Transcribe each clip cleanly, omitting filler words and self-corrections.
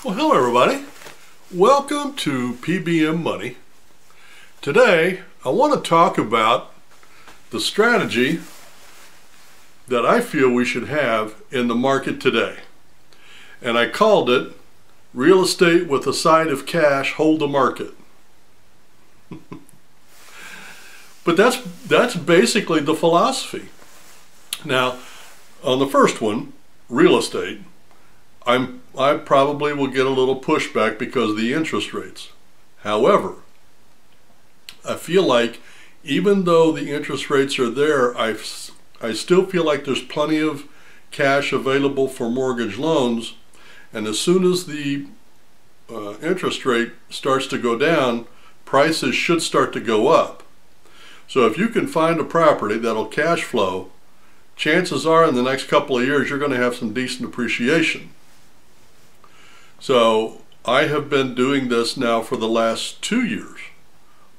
Well, hello everybody. Welcome to P.B.M. Money. Today, I want to talk about the strategy that I feel we should have in the market today. And I called it Real Estate with a Side of Cash, Hold the Market. But that's basically the philosophy. Now, on the first one, real estate, I probably will get a little pushback because of the interest rates. However, I feel like even though the interest rates are there, I still feel like there's plenty of cash available for mortgage loans, and as soon as the interest rate starts to go down, prices should start to go up. So if you can find a property that'll cash flow, chances are in the next couple of years you're going to have some decent appreciation. So I have been doing this now for the last 2 years,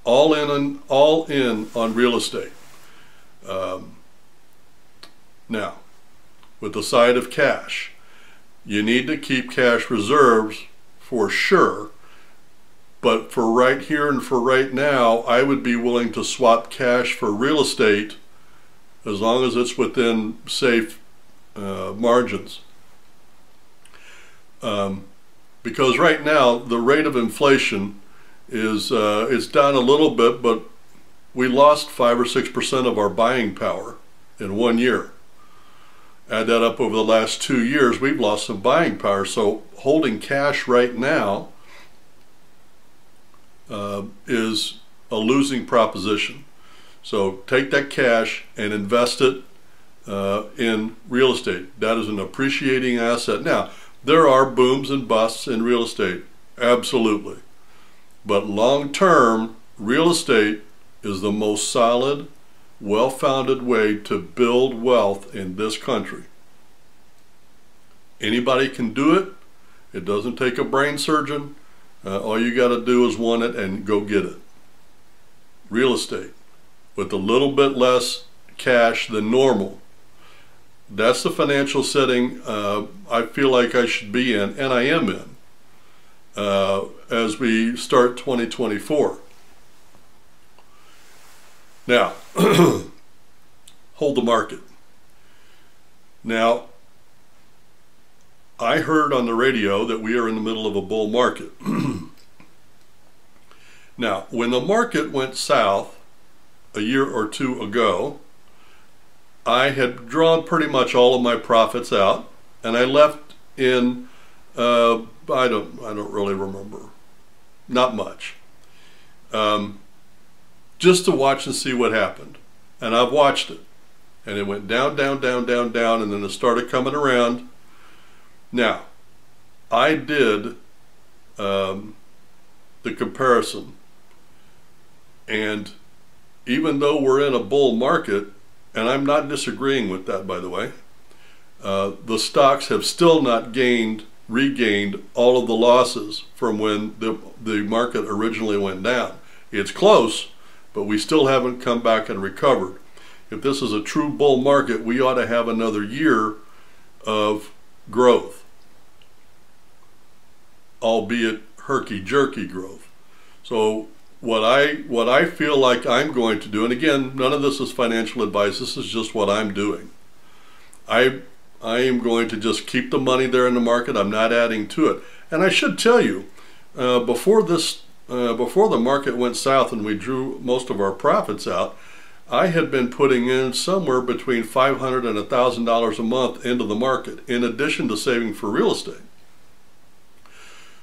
all in on real estate. Now, with the side of cash, you need to keep cash reserves for sure, but for right here and for right now, I would be willing to swap cash for real estate as long as it's within safe margins. Because right now the rate of inflation is down a little bit, but we lost 5 or 6% of our buying power in 1 year. Add that up over the last 2 years, we've lost some buying power. So holding cash right now is a losing proposition. So take that cash and invest it in real estate. That is an appreciating asset. Now, there are booms and busts in real estate, absolutely. But long term, real estate is the most solid, well-founded way to build wealth in this country. Anybody can do it. It doesn't take a brain surgeon. All you got to do is want it and go get it. Real estate, with a little bit less cash than normal. That's the financial setting I feel like I should be in, and I am in, as we start 2024. Now, hold the market. Now, I heard on the radio that we are in the middle of a bull market. Now, when the market went south a year or two ago, I had drawn pretty much all of my profits out, and I left in I don't really remember, not much, just to watch and see what happened. And I've watched it, and it went down, down, down, down, down, and then it started coming around. Now, I did the comparison, and even though we're in a bull market, and I'm not disagreeing with that, by the way, the stocks have still not regained all of the losses from when the market originally went down. It's close, but we still haven't come back and recovered. If this is a true bull market, we ought to have another year of growth, albeit herky-jerky growth. So what I feel like I'm going to do, and again, none of this is financial advice, this is just what I'm doing. I am going to just keep the money there in the market. I'm not adding to it. And I should tell you, before the market went south and we drew most of our profits out, I had been putting in somewhere between $500 and $1,000 a month into the market, in addition to saving for real estate.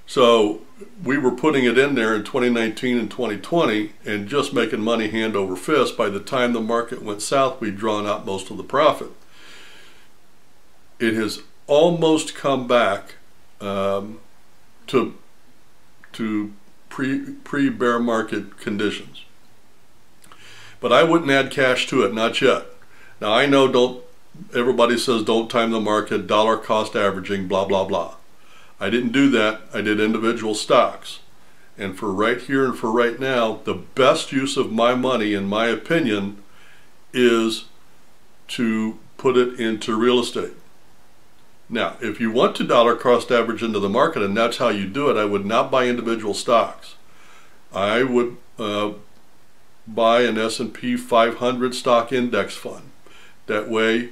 So we were putting it in there in 2019 and 2020 and just making money hand over fist. By the time the market went south, we'd drawn out most of the profit. It has almost come back to pre-bear market conditions. But I wouldn't add cash to it, not yet. Now I know everybody says don't time the market, dollar cost averaging, blah, blah, blah. I didn't do that. I did individual stocks. And for right here and for right now, the best use of my money, in my opinion, is to put it into real estate. Now, if you want to dollar cost average into the market and that's how you do it, I would not buy individual stocks. I would buy an S&P 500 stock index fund. That way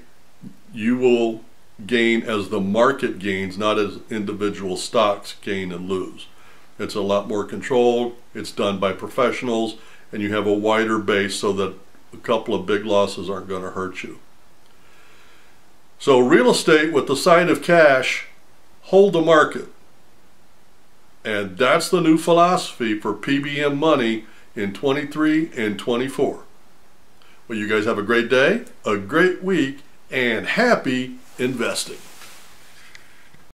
you will gain as the market gains, not as individual stocks gain and lose. It's a lot more controlled, it's done by professionals, and you have a wider base so that a couple of big losses aren't going to hurt you. So real estate with the side of cash, hold the market. And that's the new philosophy for PBM money in 23 and 24. Well, you guys have a great day, a great week, and happy investing.